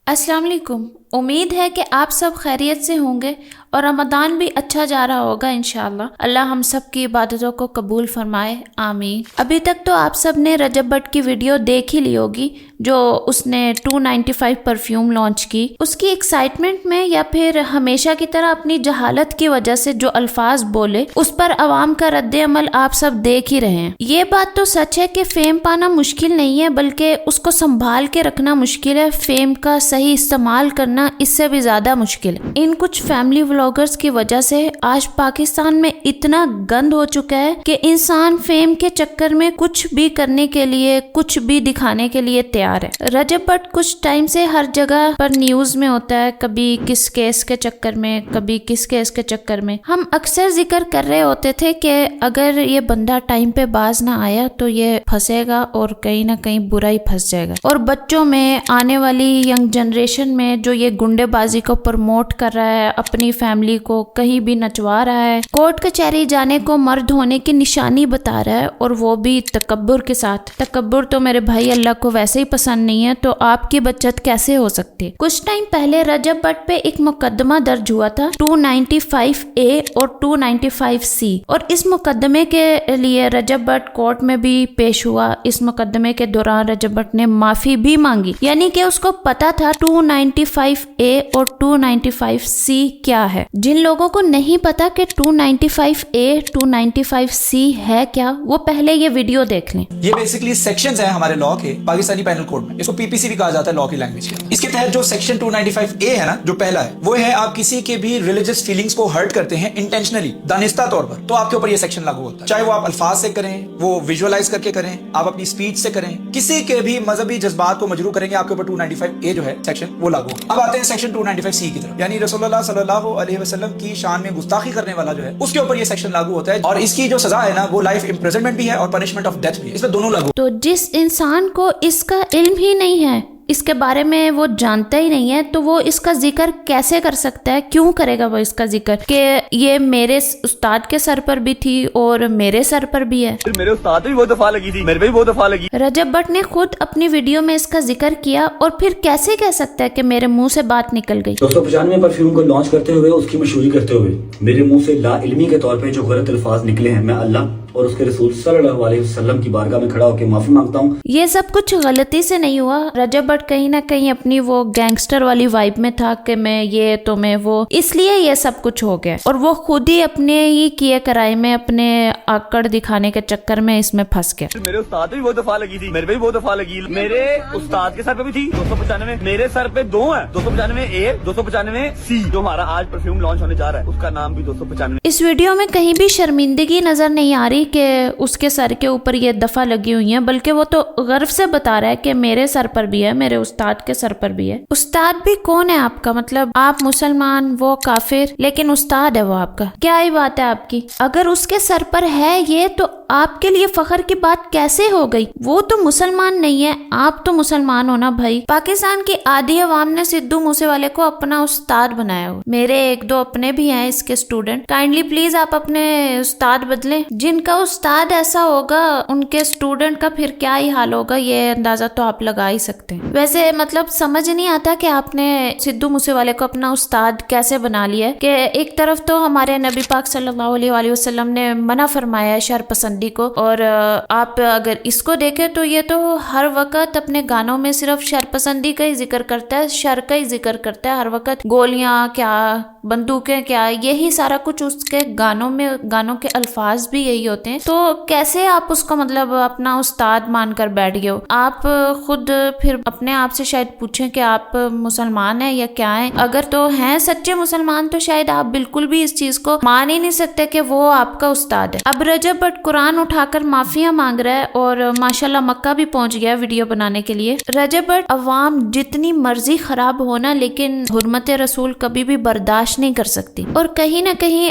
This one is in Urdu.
السلام علیکم. امید ہے کہ آپ سب خیریت سے ہوں گے اور رمضان بھی اچھا جا رہا ہوگا انشاءاللہ. اللہ ہم سب کی عبادتوں کو قبول فرمائے, آمین. ابھی تک تو آپ سب نے رجب بٹ کی ویڈیو دیکھ ہی لی ہوگی جو اس نے 295 پرفیوم لانچ کی. اس کی ایکسائٹمنٹ میں یا پھر ہمیشہ کی طرح اپنی جہالت کی وجہ سے جو الفاظ بولے اس پر عوام کا رد عمل آپ سب دیکھ ہی رہے ہیں. یہ بات تو سچ ہے کہ فیم پانا مشکل نہیں ہے بلکہ اس کو سنبھال کے رکھنا مشکل ہے. فیم کا صحیح استعمال کرنا اس سے بھی زیادہ مشکل ہے. ان کچھ فیملی ولاگرز کی وجہ سے آج پاکستان میں اتنا گند ہو چکا ہے کہ انسان فیم کے چکر میں کچھ بھی کرنے کے لیے, کچھ بھی دکھانے کے لیے تیار ہے. رجب بٹ کچھ ٹائم سے ہر جگہ پر نیوز میں ہوتا ہے, کبھی کس کیس کے چکر میں, کبھی کس کیس کے چکر میں. ہم اکثر ذکر کر رہے ہوتے تھے کہ اگر یہ بندہ ٹائم پہ باز نہ آیا تو یہ پھنسے گا اور کہیں نہ کہیں برا ہی پھنس جائے گا. اور بچوں میں, آنے والی ینگ جنریشن میں جو یہ گنڈے بازی کو پروموٹ کر رہا ہے, اپنی فیملی کو کہیں بھی نچوا رہا ہے, کورٹ کچہری جانے کو مرد ہونے کی نشانی بتا رہا ہے, اور وہ بھی تکبر کے ساتھ. تکبر تو میرے بھائی اللہ کو ویسے ہی پسند نہیں ہے, تو آپ کی بچت کیسے ہو سکتی ہے؟ کچھ ٹائم پہلے رجب بٹ پہ ایک مقدمہ درج ہوا تھا 295A اور 295C, اور اس مقدمے کے لیے رجب بٹ کورٹ میں بھی پیش ہوا. اس مقدمے کے دوران رجب بٹ نے معافی بھی مانگی, یعنی کہ اس کو پتا تھا 295A اور 295C کیا ہے. جن لوگوں کو نہیں پتا کہ 295A 295C ہے کیا, وہ پہلے یہ ویڈیو دیکھ لیں. یہ بیسیکلی سیکشنز ہیں ہمارے لا کے پاکستانی پینل کوڈ میں, اس کو PPC بھی کہا جاتا ہے لا کی لینگویج کے. اس کے تحت جو سیکشن 295A ہے نا, جو پہلا ہے, وہ ہے آپ کسی کے بھی ریلیجس فیلنگز کو ہرٹ کرتے ہیں انٹینشنلی, دانستہ طور پر, تو آپ کے اوپر یہ سیکشن لاگو ہوتا ہے. چاہے وہ آپ الفاظ سے کریں, وہ ویژوالائز کر کے کریں, آپ اپنی اسپیچ سے کریں, کسی کے بھی مذہبی جذبات کو مجروح کریں گے, آپ کے اوپر 295A جو ہے سیکشن وہ لاگو ہوگا. اب آتے ہیں سیکشن 295C کی طرف, یعنی رسول اللہ صلی اللہ علیہ وسلم کی شان میں گستاخی کرنے والا جو ہے اس کے اوپر یہ سیکشن لاگو ہوتا ہے, اور اس کی جو سزا ہے نا وہ لائف امپریزنمنٹ بھی ہے اور پنشمنٹ آف ڈیتھ بھی ہے. اس میں دونوں لاگو. تو جس انسان کو اس کا علم ہی نہیں ہے, اس کے بارے میں وہ جانتا ہی نہیں ہے, تو وہ اس کا ذکر کیسے کر سکتا ہے؟ کیوں کرے گا وہ اس کا ذکر کہ یہ میرے استاد کے سر پر بھی تھی اور میرے سر پر بھی ہے. میرے استاد بھی بہت دفعہ لگی تھی, میرے بھی بہت دفعہ لگی. رجب بٹ نے خود اپنی ویڈیو میں اس کا ذکر کیا, اور پھر کیسے کہہ سکتا ہے کہ میرے منہ سے بات نکل گئی. 295 پرفیوم کو لانچ کرتے ہوئے, اس کی مشہوری کرتے ہوئے, میرے منہ سے لا علمی کے طور پہ جو غلط الفاظ نکلے ہیں, میں اللہ اور اس کے رسول صلی اللہ علیہ وسلم کی بارگاہ میں کھڑا ہو کے معافی مانگتا ہوں. یہ سب کچھ غلطی سے نہیں ہوا. رجب بٹ کہیں نہ کہیں اپنی وہ گینگسٹر والی وائب میں تھا کہ میں یہ تو میں وہ, اس لیے یہ سب کچھ ہو گیا, اور وہ خود ہی اپنے ہی کیے کرائے میں, اپنے آکڑ دکھانے کے چکر میں اس میں پھنس گیا. میرے استاد بھی بہت دفعہ لگی تھی, میرے بھی بہت دفعہ لگی. میرے استاد کے سر پہ بھی تھی 295, میرے سر پہ دو ہیں, 295A 295C. جو ہمارا آج پرفیوم لانچ ہونے جا رہا ہے اس کا نام بھی 295. اس ویڈیو میں کہیں بھی شرمندگی نظر نہیں آ رہی کہ اس کے سر کے اوپر یہ دفعہ لگی ہوئی ہیں, بلکہ وہ تو غرو سے بتا رہا ہے کہ میرے سر پر بھی ہے, میرے استاد کے سر پر بھی ہے. استاد بھی کون ہے آپ کا؟ مطلب آپ مسلمان, وہ کافر, لیکن استاد ہے وہ آپ کا. کیا ہی بات ہے آپ کی. اگر اس کے سر پر ہے یہ, تو آپ کے لیے فخر کی بات کیسے ہو گئی؟ وہ تو مسلمان نہیں ہے, آپ تو مسلمان ہونا بھائی. پاکستان کی آدھی عوام نے سدھو موسے والے کو اپنا استاد بنایا ہو. میرے ایک دو اپنے بھی ہیں اس کے اسٹوڈنٹ. کائنڈلی پلیز آپ اپنے استاد بدلیں. جن کا استاد ایسا ہوگا ان کے اسٹوڈنٹ کا پھر کیا ہی حال ہوگا, یہ اندازہ تو آپ لگا ہی سکتے ہیں. ویسے مطلب سمجھ نہیں آتا کہ آپ نے سدھو موسے والے کو اپنا استاد کیسے بنا لیا کہ ایک طرف تو ہمارے نبی پاک صلی اللہ علیہ وسلم نے منع فرمایا ہے شر پسندی کو, اور آپ اگر اس کو دیکھیں تو یہ تو ہر وقت اپنے گانوں میں صرف شر پسندی کا ہی ذکر کرتا ہے, شر کا ہی ذکر کرتا ہے ہر وقت. گولیاں کیا, بندوقیں کیا, یہی سارا کچھ اس کے گانوں میں, گانوں کے الفاظ بھی یہی ہوتے ہیں. تو کیسے آپ اس کو مطلب اپنا استاد مان کر بیٹھ گئے ہو؟ آپ خود پھر اپنے آپ سے شاید پوچھیں کہ آپ مسلمان ہیں یا کیا ہیں. اگر تو ہیں سچے مسلمان تو شاید آپ بالکل بھی اس چیز کو مان ہی نہیں سکتے کہ وہ آپ کا استاد ہے. اب رجب بٹ قرآن اٹھا کر معافیاں مانگ رہا ہے, اور ماشاءاللہ مکہ بھی پہنچ گیا ویڈیو بنانے کے لیے. رجب بٹ عوام جتنی مرضی خراب ہونا, لیکن حرمت رسول کبھی بھی برداشت نہیں کر سکتی, اور کہیں نہ کہیں